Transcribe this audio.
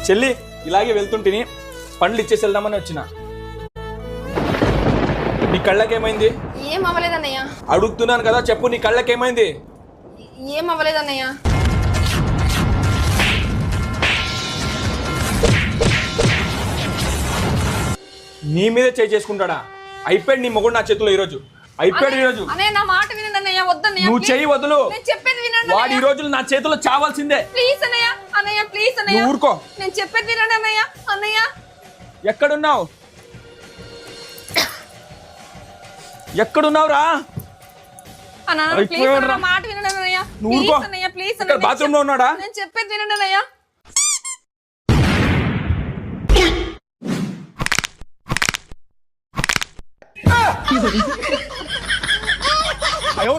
చెల్లి ఇలాగే వెళ్తుంటిని పండ్లు ఇచ్చేసి వెళ్దామని వచ్చిన. నీ కళ్ళకేమైంది? ఏం అవ్వలేదన్నయ్య. అడుగుతున్నాను కదా, చెప్పు, నీ కళ్ళకేమైంది? ఏం అవ్వలేదన్నయ్య. నీ మీదే చేయి చేసుకుంటాడా? అయిపోయాడు నీ మొగుడు నా చేతిలో ఈరోజు. అయిపోయాడు ఈరోజు. అన్నయ్య నా మాట వినండి అన్నయ్య. వద్దన్నయ్య. నువ్వు చెయ్యి వదులు. నేను చెప్పేది వినండి. వాడు ఈ రోజులు నా చేతిలో చావాల్సిందే. ప్లీజ్ అన్నయ్య. అన్నయ్య ప్లీజ్ అన్నయ్య. నువ్వు ఊరుకో. నేను చెప్పేది వినండి అన్నయ్య. అన్నయ్య ఎక్కడున్నావు? ఎక్కడున్నావురా? అన్నయ్య ప్లీజ్ నా మాట వినండి అన్నయ్య. నువ్వు ఊరుకో. ప్లీజ్ అన్నయ్య ప్లీజ్ అన్నయ్య. బాత్రూమ్ లో ఉన్నాడా? నేను చెప్పేది వినండి అన్నయ్య. అయ్యో